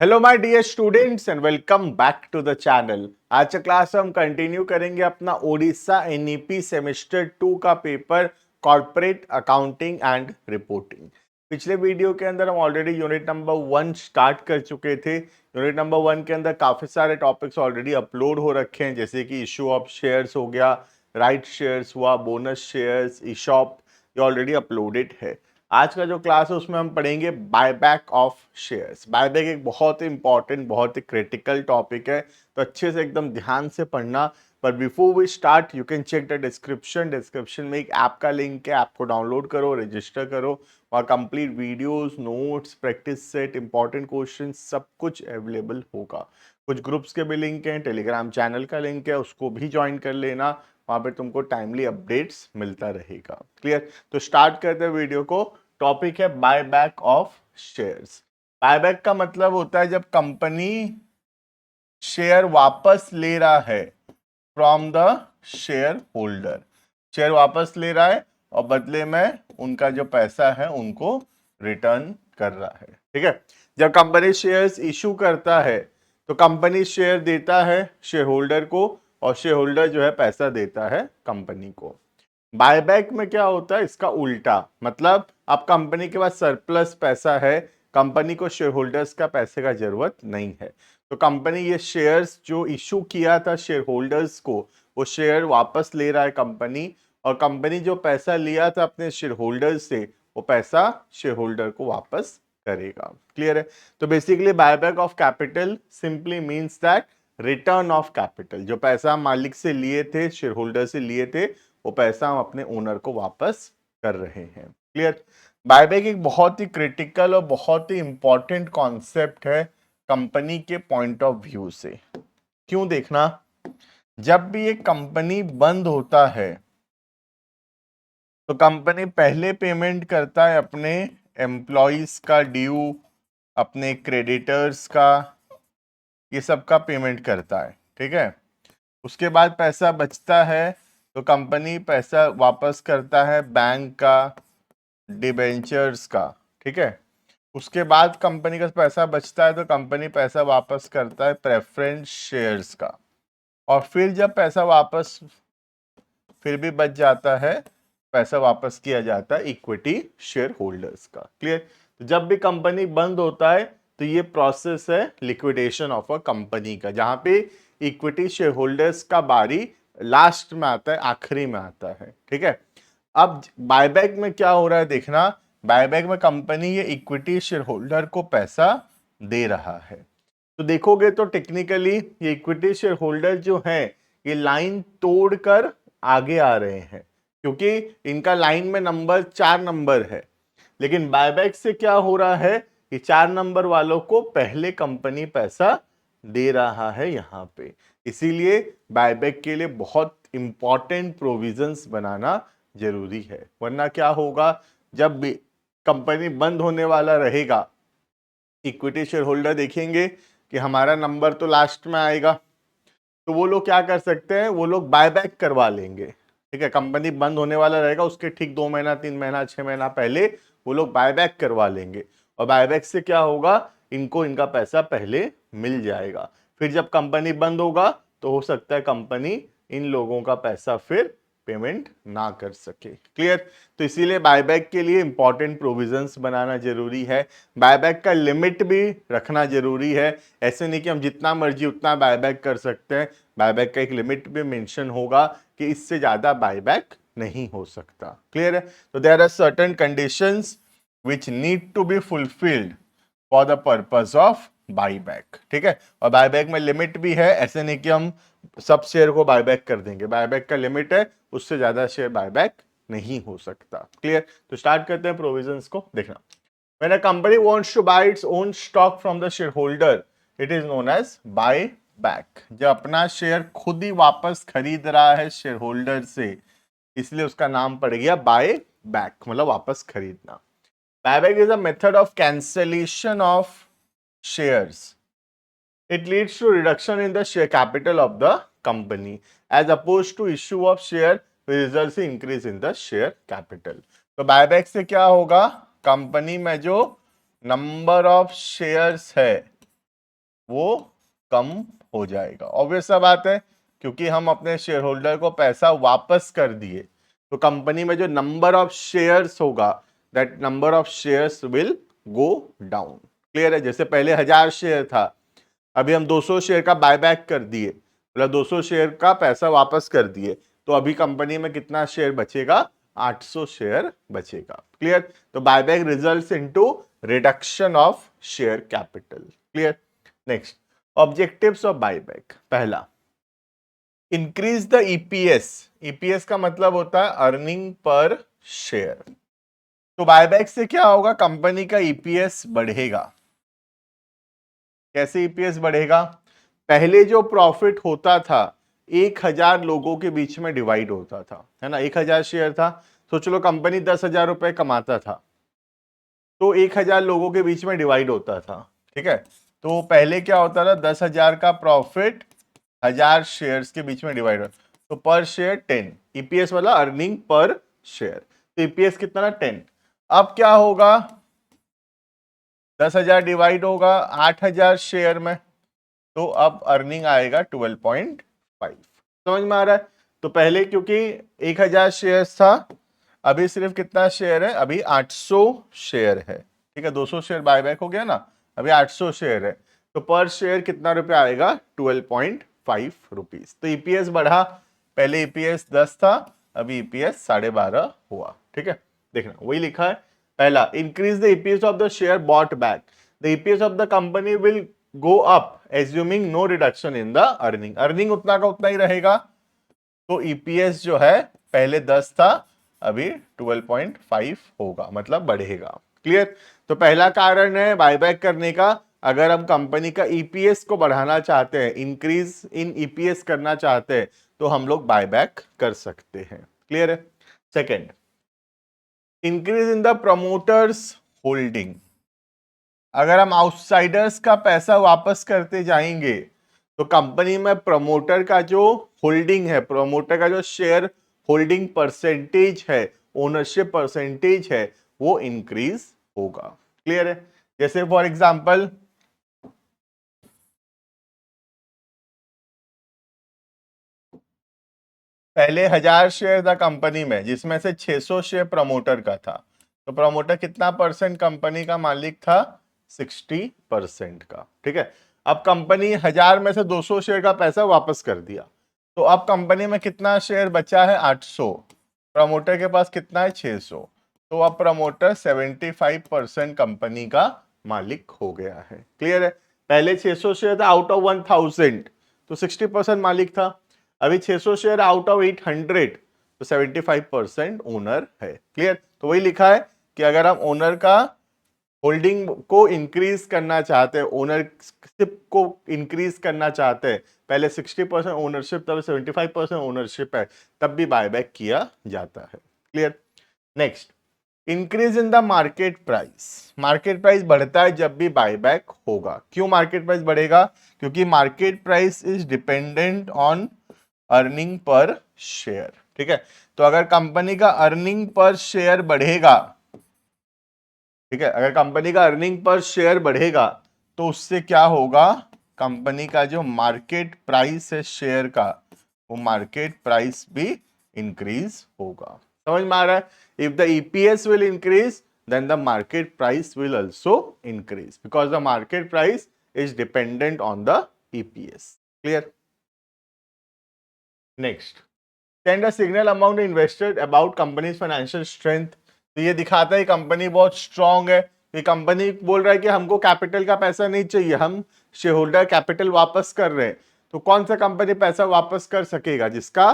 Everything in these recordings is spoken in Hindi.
Hello my dear students and welcome back to the channel. आज का क्लास हम कंटिन्यू करेंगे अपना ओडिशा एनईपी सेमेस्टर 2 का paper corporate accounting and reporting. पिछले वीडियो के अंदर हम ऑलरेडी यूनिट नंबर 1 स्टार्ट कर चुके थे। यूनिट नंबर 1 के अंदर काफी सारे टॉपिक्स ऑलरेडी अपलोड हो रखे हैं, जैसे कि इशू ऑफ शेयर्स हो गया, राइट शेयर्स हुआ, बोनस शेयर्स, ईशॉप, ये ऑलरेडी अपलोडेड है। आज का जो क्लास है उसमें हम पढ़ेंगे बायबैक ऑफ शेयर्स। बायबैक एक बहुत ही इंपॉर्टेंट, बहुत ही क्रिटिकल टॉपिक है, तो अच्छे से एकदम ध्यान से पढ़ना। पर before we start you can check the description में एक ऐप का लिंक है, ऐप को डाउनलोड करो, रजिस्टर करो, और complete videos, notes, practice set, important question सब कुछ अवेलेबल होगा। कुछ ग्रुप्स के भी लिंक हैं, टेलीग्राम चैनल का लिंक है, उसको भी ज्वाइन कर लेना, वहां पे तुमको टाइमली अपडेट्स मिलता रहेगा। क्लियर? तो स्टार्ट करते हैं वीडियो को। टॉपिक है बायबैक ऑफ शेयर्स। बायबैक का मतलब होता है जब कंपनी शेयर वापस ले रहा है from the share holder. Share वापस ले रहा है और बदले में उनका जो पैसा है उनको रिटर्न कर रहा है। ठीक है? जब कंपनी शेयर्स इशू करता है तो कंपनी शेयर देता है शेयर होल्डर को, और शेयर होल्डर जो है पैसा देता है कंपनी को। बायबैक में क्या होता है, इसका उल्टा। मतलब अब कंपनी के पास सरप्लस पैसा है, कंपनी को शेयर होल्डर्स का पैसे का जरूरत नहीं है, तो कंपनी ये शेयर्स जो इशू किया था शेयर होल्डर्स को, वो शेयर वापस ले रहा है कंपनी, और कंपनी जो पैसा लिया था अपने शेयर होल्डर से, वो पैसा शेयर होल्डर को वापस करेगा। क्लियर है? तो basically buyback of capital simply means that return of capital. जो पैसा हम मालिक से लिए थे, शेयर होल्डर से लिए थे, वो पैसा हम अपने ओनर को वापस कर रहे हैं। क्लियर? बायबैक एक बहुत ही क्रिटिकल और बहुत ही इंपॉर्टेंट कॉन्सेप्ट है कंपनी के पॉइंट ऑफ व्यू से। क्यों? देखना, जब भी एक कंपनी बंद होता है तो कंपनी पहले पेमेंट करता है अपने एम्प्लॉइज का ड्यू, अपने क्रेडिटर्स का, ये सब का पेमेंट करता है। ठीक है? उसके बाद पैसा बचता है तो कंपनी पैसा वापस करता है बैंक का, डिबेंचर्स का। ठीक है? उसके बाद कंपनी का पैसा बचता है तो कंपनी पैसा वापस करता है प्रेफरेंस शेयर्स का, और फिर जब पैसा वापस फिर भी बच जाता है, पैसा वापस किया जाता है इक्विटी शेयर होल्डर्स का। क्लियर? तो जब भी कंपनी बंद होता है तो ये प्रोसेस है लिक्विडेशन ऑफ अ कंपनी का, जहां पे इक्विटी शेयर होल्डर्स का बारी लास्ट में आता है, आखिरी में आता है। ठीक है? अब बायबैक में क्या हो रहा है, देखना। बायबैक में कंपनी ये इक्विटी शेयर होल्डर को पैसा दे रहा है, तो देखोगे तो टेक्निकली ये इक्विटी शेयर होल्डर जो है ये लाइन तोड़कर आगे आ रहे हैं, क्योंकि इनका लाइन में नंबर 4 नंबर है। लेकिन बायबैक से क्या हो रहा है कि 4 नंबर वालों को पहले कंपनी पैसा दे रहा है यहां पे। इसीलिए बायबैक के लिए बहुत इंपॉर्टेंट प्रोविजंस बनाना जरूरी है, वरना क्या होगा, जब भी कंपनी बंद होने वाला रहेगा, इक्विटी शेयर होल्डर देखेंगे कि हमारा नंबर तो लास्ट में आएगा, तो वो लोग क्या कर सकते हैं, वो लोग बायबैक करवा लेंगे। ठीक है? कंपनी बंद होने वाला रहेगा उसके ठीक 2 महीना, 3 महीना, 6 महीना पहले वो लोग बायबैक करवा लेंगे, और बायबैक से क्या होगा, इनको इनका पैसा पहले मिल जाएगा। फिर जब कंपनी बंद होगा तो हो सकता है कंपनी इन लोगों का पैसा फिर पेमेंट ना कर सके। क्लियर? तो इसीलिए बायबैक के लिए इंपॉर्टेंट प्रोविजंस बनाना जरूरी है। बायबैक का लिमिट भी रखना जरूरी है। ऐसे नहीं कि हम जितना मर्जी उतना बायबैक कर सकते हैं, बायबैक का एक लिमिट भी मेंशन होगा कि इससे ज्यादा बायबैक नहीं हो सकता। क्लियर है? तो there are certain conditions which need to be fulfilled for the purpose of buyback. ठीक है? और बायबैक में लिमिट भी है, ऐसे नहीं कि हम सब शेयर को बायबैक कर देंगे। बायबैक का लिमिट है, उससे ज्यादा शेयर बायबैक नहीं हो सकता। क्लियर? तो स्टार्ट करते हैं प्रोविजंस को। देखना, when a company wants to buy its own stock from the shareholder it is known as buyback। जब अपना शेयर खुद ही वापस खरीद रहा है शेयर होल्डर से, इसलिए उसका नाम पड़ गया बाय बैक, मतलब वापस खरीदना। Buyback is a method of cancellation of shares. It leads to reduction in the share capital of the company as opposed to issue of share which results in increase in the share capital। तो बायबैक से क्या होगा, कंपनी में जो नंबर ऑफ शेयर्स है वो कम हो जाएगा। ऑब्वियस सा बात है, क्योंकि हम अपने शेयर होल्डर को पैसा वापस कर दिए, तो कंपनी में जो नंबर ऑफ शेयर्स होगा, that number of shares will go down. Clear है? जैसे पहले 1000 शेयर था, अभी हम 200 शेयर का बायबैक कर दिए, मतलब 200 शेयर का पैसा वापस कर दिए, तो अभी कंपनी में कितना शेयर बचेगा? 800 शेयर बचेगा। क्लियर? तो buyback results into reduction of share capital. Clear? Next, objectives of buyback. पहला, इंक्रीज द ईपीएस। ईपीएस का मतलब होता है अर्निंग पर शेयर। तो बायबैक से क्या होगा? कंपनी का ईपीएस बढ़ेगा। कैसे ईपीएस बढ़ेगा? पहले जो प्रॉफिट होता था 1000 लोगों के बीच में डिवाइड होता था, है ना? 1000 शेयर था, तो चलो कंपनी 10,000 रुपए कमाता था, तो 1000 लोगों के बीच में डिवाइड होता था। ठीक है? तो पहले क्या होता था? 10,000 का प्रॉफिट 1000 शेयर्स के बीच में डिवाइड होता, तो पर शेयर 10। ईपीएस वाला अर्निंग पर शेयर, तो ईपीएस कितना ना? 10। अब क्या होगा? 10,000 डिवाइड होगा 8,000 शेयर में, तो अब अर्निंग आएगा 12.5। समझ में आ रहा है? तो पहले क्योंकि 1000 शेयर था, अभी सिर्फ कितना शेयर है? अभी 800 शेयर है। ठीक है? 200 शेयर बायबैक हो गया ना, अभी 800 शेयर है, तो पर शेयर कितना रुपया आएगा? 12.5 रुपीज। तो ईपीएस बढ़ा, पहले ईपीएस 10 था, अभी ईपीएस 12.5 हुआ। ठीक है? देखना वही लिखा है। पहला, increase the EPS of the share bought back. The EPS of the company will go up assuming no reduction in the earning. Earning उतना का उतना ही रहेगा, तो ईपीएस जो है पहले 10 था, अभी 12.5 होगा, मतलब बढ़ेगा। क्लियर? तो पहला कारण है बायबैक करने का, अगर हम कंपनी का ईपीएस को बढ़ाना चाहते हैं, इंक्रीज इन ईपीएस करना चाहते हैं, तो हम लोग बायबैक कर सकते हैं। क्लियर है? Second, increase in the promoters holding. अगर हम आउटसाइडर्स का पैसा वापस करते जाएंगे, तो कंपनी में प्रमोटर का जो होल्डिंग है, प्रमोटर का जो शेयर होल्डिंग परसेंटेज है, ओनरशिप परसेंटेज है, वो इंक्रीज होगा। क्लियर है? जैसे फॉर एग्जांपल, पहले 1000 शेयर था कंपनी में, जिसमें से 600 शेयर प्रमोटर का था, तो प्रमोटर कितना परसेंट कंपनी का मालिक था? 60% का। ठीक है? अब कंपनी 1000 में से 200 शेयर का पैसा वापस कर दिया, तो अब कंपनी में कितना शेयर बचा है? 800। प्रमोटर के पास कितना है? 600। तो अब प्रमोटर 75% कंपनी का मालिक हो गया है। क्लियर है? पहले 600 शेयर था आउट ऑफ 1000, तो 60% मालिक था। अभी 600 शेयर आउट ऑफ 800, तो 75% ओनर है। क्लियर? तो वही लिखा है कि अगर हम ओनर का होल्डिंग को इंक्रीज करना चाहते हैं, ओनरशिप को इंक्रीज करना चाहते हैं, पहले 60% ओनरशिप, तब 75% ओनरशिप है, तब भी बायबैक किया जाता है। Clear? Next, increase in the market price. Market price बढ़ता है जब भी बायबैक होगा। क्यों मार्केट प्राइस बढ़ेगा? क्योंकि market price is dependent on earning per share. ठीक है? तो अगर कंपनी का अर्निंग पर शेयर बढ़ेगा, ठीक है, अगर कंपनी का अर्निंग पर शेयर बढ़ेगा, तो उससे क्या होगा? कंपनी का जो मार्केट प्राइस है शेयर का, वो मार्केट प्राइस भी इंक्रीज होगा। समझ में आ रहा है? If the EPS will increase, then the market price will also increase because the market price is dependent on the EPS. Clear? Next, send a signal among the investors about company's financial strength. तो ये दिखाता है कंपनी बहुत स्ट्रांग है, कि कंपनी बोल रहा है कि हमको कैपिटल का पैसा नहीं चाहिए, हम शेयर होल्डर कैपिटल वापस कर रहे हैं। तो कौन सा कंपनी पैसा वापस कर सकेगा? जिसका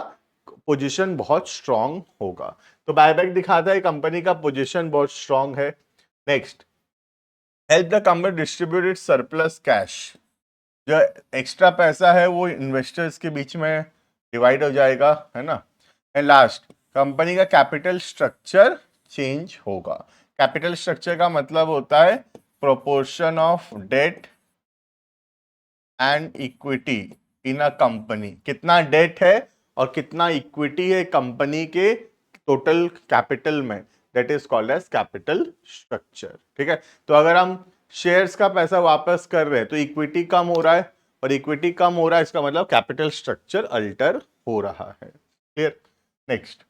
पोजीशन बहुत स्ट्रांग होगा। तो बायबैक दिखाता है कंपनी का पोजीशन बहुत स्ट्रांग है। Next, help the company distribute it surplus cash. जो एक्स्ट्रा पैसा है वो इन्वेस्टर्स के बीच में डिवाइड हो जाएगा, है ना? एंड लास्ट, कंपनी का कैपिटल स्ट्रक्चर चेंज होगा। कैपिटल स्ट्रक्चर का मतलब होता है proportion of debt and equity in a company. कितना डेट है और कितना इक्विटी है कंपनी के टोटल कैपिटल में, that is called as capital structure. ठीक है? तो अगर हम शेयर्स का पैसा वापस कर रहे हैं तो इक्विटी कम हो रहा है, और इक्विटी कम हो रहा है इसका मतलब कैपिटल स्ट्रक्चर अल्टर हो रहा है। Clear. Next,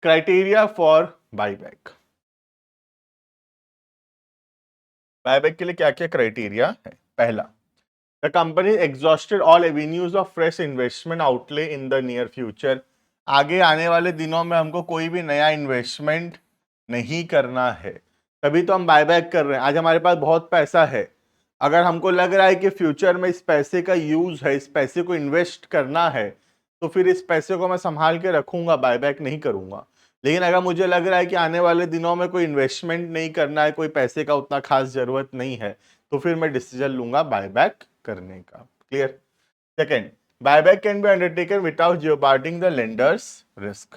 criteria for buyback. Buyback के लिए क्या क्या क्राइटेरिया है? पहला, the company exhausted all avenues of fresh investment outlay in the near future. आगे आने वाले दिनों में हमको कोई भी नया इन्वेस्टमेंट नहीं करना है, तभी तो हम बायबैक कर रहे हैं। आज हमारे पास बहुत पैसा है, अगर हमको लग रहा है कि फ्यूचर में इस पैसे का यूज है, इस पैसे को इन्वेस्ट करना है, तो फिर इस पैसे को मैं संभाल के रखूंगा, बायबैक नहीं करूंगा। लेकिन अगर मुझे लग रहा है कि आने वाले दिनों में कोई इन्वेस्टमेंट नहीं करना है, कोई पैसे का उतना खास जरूरत नहीं है, तो फिर मैं डिसीजन लूंगा बायबैक करने का। Clear. Second, buyback can be undertaken without jeopardizing the lenders risk.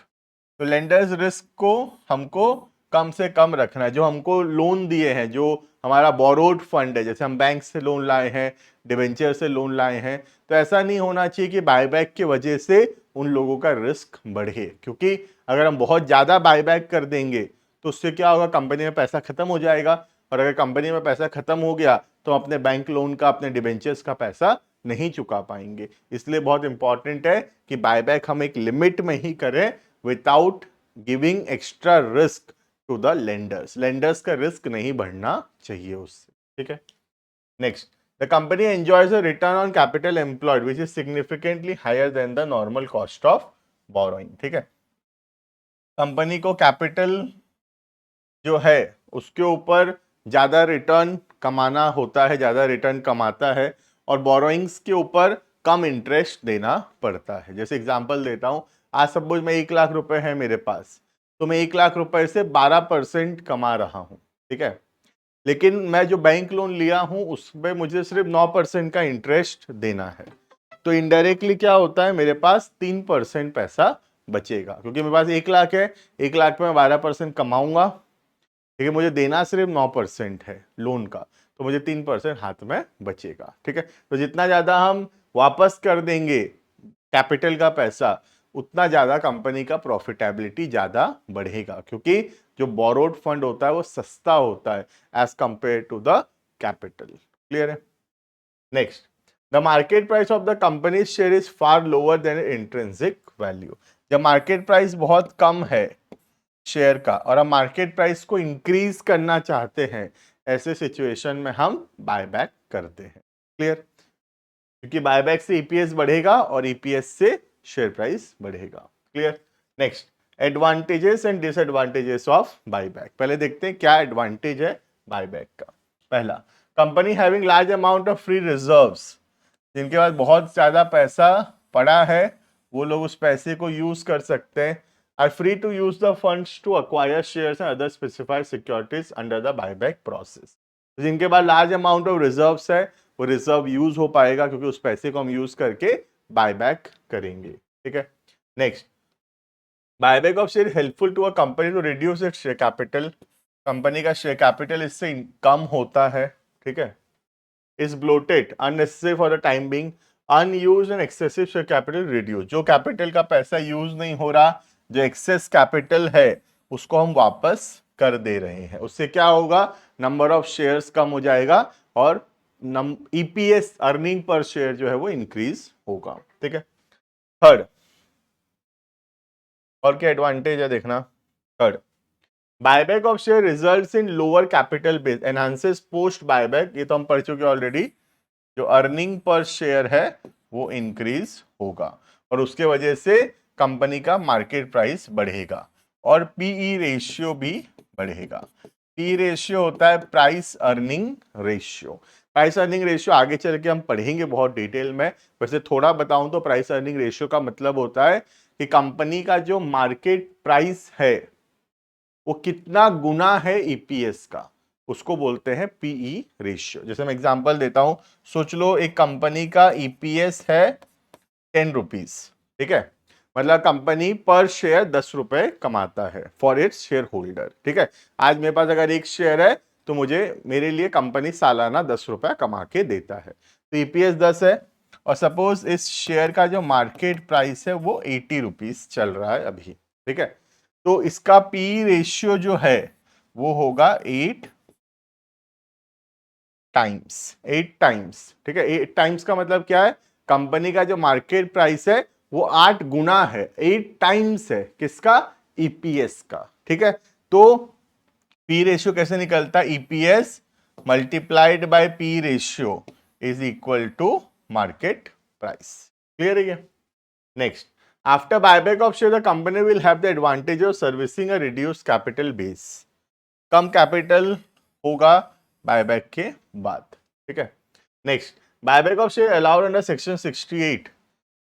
तो लेंडर्स रिस्क को हमको कम से कम रखना है। जो हमको लोन दिए हैं, जो हमारा बोरोड फंड है, जैसे हम बैंक से लोन लाए हैं, डिवेंचर से लोन लाए हैं, तो ऐसा नहीं होना चाहिए कि बायबैक की वजह से उन लोगों का रिस्क बढ़े। क्योंकि अगर हम बहुत ज़्यादा बायबैक कर देंगे तो उससे क्या होगा, कंपनी में पैसा खत्म हो जाएगा, और अगर कंपनी में पैसा खत्म हो गया तो अपने बैंक लोन का, अपने डिवेंचर्स का पैसा नहीं चुका पाएंगे। इसलिए बहुत इंपॉर्टेंट है कि बायबैक हम एक लिमिट में ही करें without giving extra risk to the lenders. Lenders का रिस्क नहीं बढ़ना चाहिए उससे। ठीक है। Next, the company enjoys a return on capital employed which is significantly higher than the normal cost of borrowing. ठीक है, कंपनी को कैपिटल जो है उसके ऊपर ज्यादा रिटर्न कमाना होता है, ज्यादा रिटर्न कमाता है, और बोरोइंग्स के ऊपर कम इंटरेस्ट देना पड़ता है। जैसे एग्जांपल देता हूं, आज सपोज मैं 1 लाख रुपए है मेरे पास, तो मैं 1 लाख रुपए से 12% कमा रहा हूं। ठीक है, लेकिन मैं जो बैंक लोन लिया हूं उसमें मुझे सिर्फ 9% का इंटरेस्ट देना है, तो इनडायरेक्टली क्या होता है, मेरे पास 3% पैसा बचेगा, क्योंकि मेरे पास 1 लाख है, 1 लाख पे मैं 12% कमाऊंगा, ठीक है, मुझे देना सिर्फ 9% है लोन का, तो मुझे 3% हाथ में बचेगा। ठीक है, तो जितना ज्यादा हम वापस कर देंगे कैपिटल का पैसा, उतना ज्यादा कंपनी का प्रॉफिटेबिलिटी ज्यादा बढ़ेगा, क्योंकि जो बोरोड फंड होता है वो सस्ता होता है as compare to the capital. Clear है। Next, the market price of the company share is far lower than intrinsic value. जब मार्केट प्राइस बहुत कम है शेयर का और हम मार्केट प्राइस को इंक्रीज करना चाहते हैं, ऐसे सिचुएशन में हम बायबैक करते हैं। क्लियर, क्योंकि बायबैक से ईपीएस बढ़ेगा और ईपीएस से शेयर प्राइस बढ़ेगा। Clear. Next, advantages and disadvantages of buyback. पहले देखते हैं क्या एडवांटेज है बायबैक का। पहला, company having large amount of free reserves. जिनके पास बहुत ज्यादा पैसा पड़ा है, वो लोग उस पैसे को यूज कर सकते हैं, are free to use the funds to acquire shares and other specified securities under the buyback process। तो जिनके पास लार्ज अमाउंट ऑफ रिजर्व्स है, वो रिजर्व यूज हो पाएगा, क्योंकि उस पैसे को हम यूज करके बायबैक करेंगे। ठीक है। Next, buyback of share helpful to a company to reduce its share capital. Company का शेयर कैपिटल इससे कम होता है। ठीक है, is bloated unnecessary for the time being, unused and excessive share capital reduce. जो कैपिटल का पैसा यूज नहीं हो रहा, जो एक्सेस कैपिटल है, उसको हम वापस कर दे रहे हैं। उससे क्या होगा, नंबर ऑफ शेयर्स कम हो जाएगा और ईपीएस अर्निंग पर शेयर जो है वो इंक्रीज होगा। ठीक है। थर्ड, और क्या एडवांटेज है देखना। Third, buyback of share results in lower capital base, enhances post buyback. ये तो हम पढ़ चुके ऑलरेडी। जो अर्निंग पर शेयर है वो इंक्रीज होगा, और उसके वजह से कंपनी का मार्केट प्राइस बढ़ेगा, और पीई रेशियो भी बढ़ेगा। पी रेशियो होता है price earning ratio. Price earning ratio आगे चल के हम पढ़ेंगे बहुत डिटेल में, वैसे थोड़ा बताऊं तो प्राइस अर्निंग रेशियो का मतलब होता है कि कंपनी का जो मार्केट प्राइस है वो कितना गुना है ईपीएस का, उसको बोलते हैं पीई रेशियो। जैसे मैं एग्जांपल देता हूं, सोच लो एक कंपनी का ईपीएस है 10 रुपीज। ठीक है, मतलब कंपनी पर शेयर 10 रुपए कमाता है फॉर इट्स शेयर होल्डर। ठीक है, आज मेरे पास अगर एक शेयर है तो मुझे, मेरे लिए कंपनी सालाना 10 रुपए कमा के देता है, तो ईपीएस 10 है, और सपोज इस शेयर का जो मार्केट प्राइस है वो 80 रुपीज चल रहा है अभी। ठीक है, तो इसका पी रेशियो जो है वो होगा 8 टाइम्स, 8 टाइम्स, ठीक है। 8 टाइम्स का मतलब क्या है, कंपनी का जो मार्केट प्राइस है वो 8 गुना है, 8 टाइम्स है किसका, ईपीएस का, ठीक है। तो पी रेशियो कैसे निकलता है, EPS multiplied by P ratio is equal to market price. Clear है ये। Next, after buyback of share the company will have the advantage of servicing a reduce capital base. कम कैपिटल होगा बायबैक के बाद, ठीक है। Next, buyback of share allowed under section 68।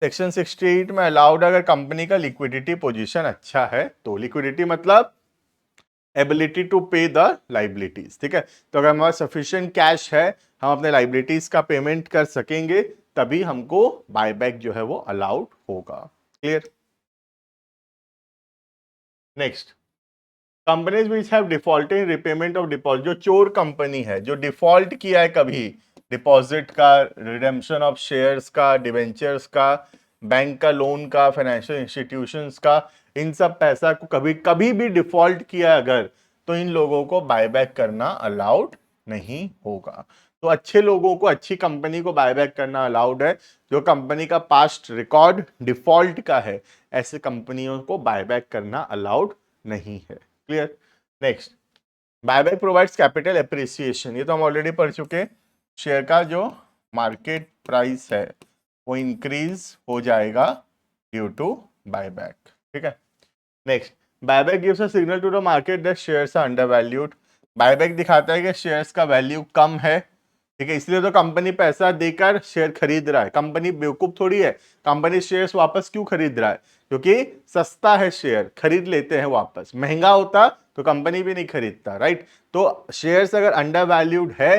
Section 68 में अलाउड अगर कंपनी का लिक्विडिटी पोजीशन अच्छा है तो। लिक्विडिटी मतलब एबिलिटी टू पे द लाइबिलिटीज, ठीक है। तो अगर हमारे सफिशिएंट कैश है, हम अपने लाइबिलिटीज का पेमेंट कर सकेंगे, तभी हमको बायबैक जो है वो अलाउड होगा। Clear. Next, companies which have defaulted repayment of deposit. जो चोर कंपनी है, जो डिफॉल्ट किया है कभी डिपॉजिट का, रिडेम्पशन ऑफ शेयर्स का, डिवेंचर्स का, बैंक का लोन का, फाइनेंशियल इंस्टीट्यूशंस का, इन सब पैसा को कभी कभी भी डिफॉल्ट किया अगर, तो इन लोगों को बायबैक करना अलाउड नहीं होगा। तो अच्छे लोगों को, अच्छी कंपनी को बायबैक करना अलाउड है। जो कंपनी का पास्ट रिकॉर्ड डिफॉल्ट का है, ऐसे कंपनियों को बायबैक करना अलाउड नहीं है। Clear. Next, buyback provides capital appreciation. ये तो हम ऑलरेडी पढ़ चुके हैं। शेयर का जो मार्केट प्राइस है वो इंक्रीज हो जाएगा ड्यू टू बायबैक, ठीक है। Next, buyback gives a signal to the market that shares are undervalued. Buyback दिखाता है कि शेयर्स का वैल्यू कम है, ठीक है। इसलिए तो कंपनी पैसा देकर शेयर खरीद रहा है। कंपनी बेवकूफ थोड़ी है, कंपनी शेयर्स वापस क्यों खरीद रहा है, क्योंकि सस्ता है शेयर, खरीद लेते हैं वापस। महंगा होता तो कंपनी भी नहीं खरीदता, राइट। तो शेयर्स अगर अंडर वैल्यूड है,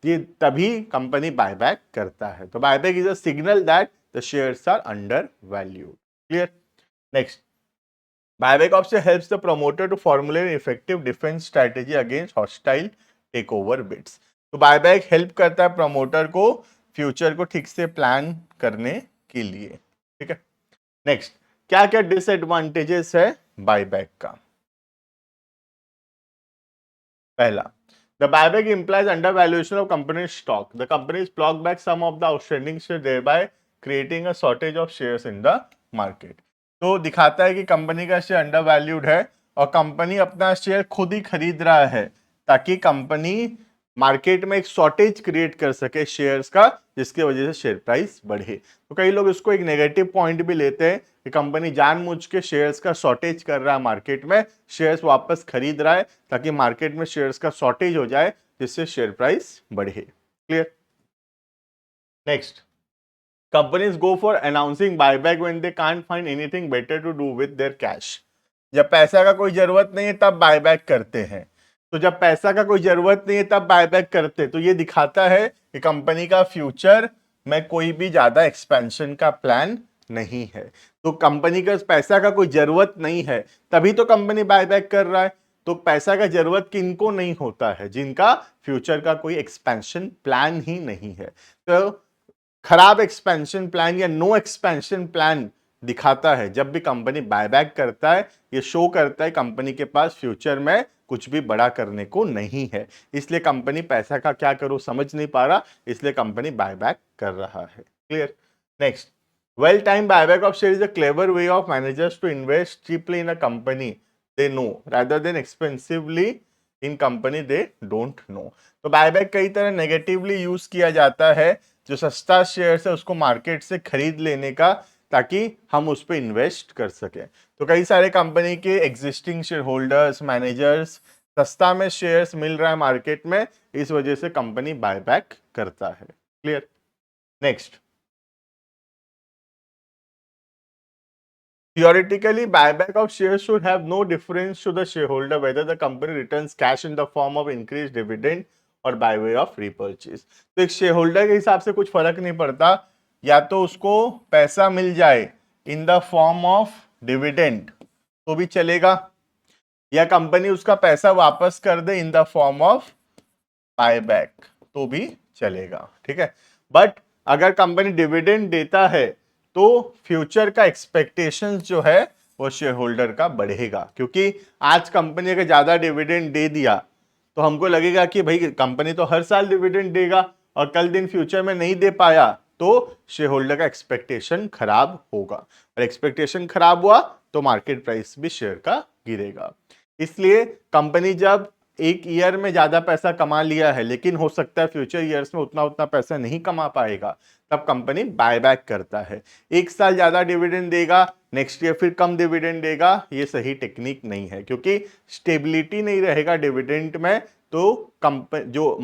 ये तभी कंपनी बायबैक करता है। तो buyback is a signal that the shares are under valued. Clear. Next, buyback option helps the promoter to formulate effective defence strategy against hostile takeover bids. तो बायबैक हेल्प करता है प्रमोटर को फ्यूचर को ठीक से प्लान करने के लिए, ठीक है। नेक्स्ट, क्या क्या डिसएडवांटेजेस है बायबैक का। पहला, the buyback implies undervaluation of company stock. The companies plot back some of the outstanding shares, thereby creating a shortage of shares in the market. तो दिखाता है कि कंपनी का शेयर अंडर वैल्यूड है और कंपनी अपना शेयर खुद ही खरीद रहा है ताकि कंपनी मार्केट में एक शॉर्टेज क्रिएट कर सके शेयर्स का, जिसकी वजह से शेयर प्राइस बढ़े। तो कई लोग इसको एक नेगेटिव पॉइंट भी लेते हैं कि कंपनी जानबूझ के शेयर्स का शॉर्टेज कर रहा है, मार्केट में शेयर्स वापस खरीद रहा है ताकि मार्केट में शेयर्स का शॉर्टेज हो जाए, जिससे शेयर प्राइस बढ़े। Clear. Next, companies go for announcing buyback when they can't find anything better to do with their cash. जब पैसा का कोई जरूरत नहीं है तब बायबैक करते हैं। तो जब पैसा का कोई जरूरत नहीं है तब बायबैक करते हैं। तो ये दिखाता है कि कंपनी का फ्यूचर में कोई भी ज्यादा एक्सपेंशन का प्लान नहीं है। तो कंपनी का पैसा का कोई जरूरत नहीं है तभी तो कंपनी बायबैक कर रहा है। तो पैसा का जरूरत किनको नहीं होता है, जिनका फ्यूचर का कोई एक्सपेंशन प्लान ही नहीं है। तो खराब एक्सपेंशन प्लान या नो एक्सपेंशन प्लान दिखाता है जब भी कंपनी बायबैक करता है। ये शो करता है कंपनी के पास फ्यूचर में कुछ भी बड़ा करने को नहीं है, इसलिए कंपनी पैसा का क्या करूं समझ नहीं पा रहा, इसलिए कंपनी बायबैक कर रहा है। Clear. Next, well time buyback of share is a clever way of managers to invest cheaply in a company they know rather than expensively in company they don't know। तो बायबैक कई तरह नेगेटिवली यूज किया जाता है, जो सस्ता शेयर है उसको मार्केट से खरीद लेने का, ताकि हम उस पर इन्वेस्ट कर सके। तो कई सारे कंपनी के एग्जिस्टिंग शेयर होल्डर्स, मैनेजर्स सस्ता में शेयर्स मिल रहा है मार्केट में, इस वजह से कंपनी बायबैक करता है। Clear. Next, theoretically buyback of shares should have no difference to the shareholder whether the company returns cash in the form of increased dividend और by way of repurchase। तो एक शेयर होल्डर के हिसाब से कुछ फर्क नहीं पड़ता, या तो उसको पैसा मिल जाए in the form of dividend तो भी चलेगा, या कंपनी उसका पैसा वापस कर दे in the form of buyback तो भी चलेगा, ठीक है। बट अगर कंपनी डिविडेंड देता है तो फ्यूचर का एक्सपेक्टेशंस जो है वो शेयर होल्डर का बढ़ेगा, क्योंकि आज कंपनी अगर ज्यादा डिविडेंड दे दिया तो हमको लगेगा कि भाई कंपनी तो हर साल डिविडेंड देगा और कल दिन फ्यूचर में नहीं दे पाया तो शेयर होल्डर का एक्सपेक्टेशन खराब होगा, और एक्सपेक्टेशन खराब हुआ तो मार्केट प्राइस भी शेयर का गिरेगा। इसलिए कंपनी जब एक ईयर में ज्यादा पैसा कमा लिया है लेकिन हो सकता है फ्यूचर ईयर्स में उतना उतना पैसा नहीं कमा पाएगा, तब कंपनी बायबैक करता है। एक साल ज्यादा डिविडेंड देगा, नेक्स्ट ईयर फिर कम डिविडेंड देगा, ये सही टेक्निक नहीं है, क्योंकि स्टेबिलिटी नहीं रहेगा डिविडेंड में तो कंपनी जो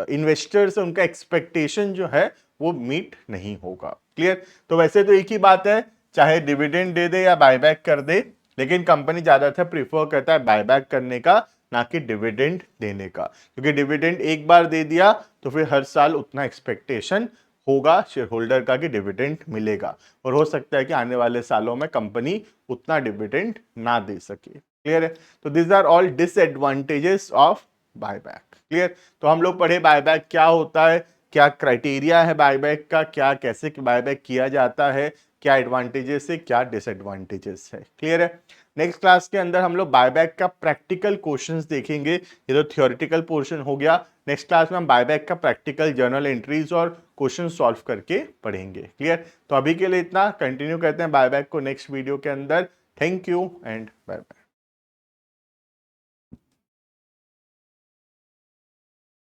इन्वेस्टर्स है उनका एक्सपेक्टेशन जो है वो मीट नहीं होगा। क्लियर? तो वैसे तो एक ही बात है, चाहे डिविडेंड दे दे या बायबैक कर दे, लेकिन कंपनी ज्यादातर प्रीफर करता है बायबैक करने का, ना कि डिविडेंड देने का, क्योंकि डिविडेंड एक बार दे दिया तो फिर हर साल उतना एक्सपेक्टेशन होगा शेयर होल्डर का कि डिविडेंड मिलेगा, और हो सकता है कि आने वाले सालों में कंपनी उतना डिविडेंड ना दे सके। क्लियर है? तो this are all disadvantages of buyback. Clear? तो हम लोग पढ़े बायबैक क्या होता है, क्या क्राइटेरिया है बायबैक का, क्या कैसे बायबैक किया जाता है, क्या एडवांटेजेस है, क्या डिसएडवांटेजेस है। क्लियर है? नेक्स्ट क्लास के अंदर हम लोग बायबैक का प्रैक्टिकल क्वेश्चंस देखेंगे। ये तो थ्योरेटिकल पोर्शन हो गया। नेक्स्ट क्लास में हम बायबैक का प्रैक्टिकल जर्नल एंट्रीज और क्वेश्चन सॉल्व करके पढ़ेंगे। क्लियर? तो अभी के लिए इतना, कंटिन्यू करते हैं बायबैक को नेक्स्ट वीडियो के अंदर। Thank you and bye bye.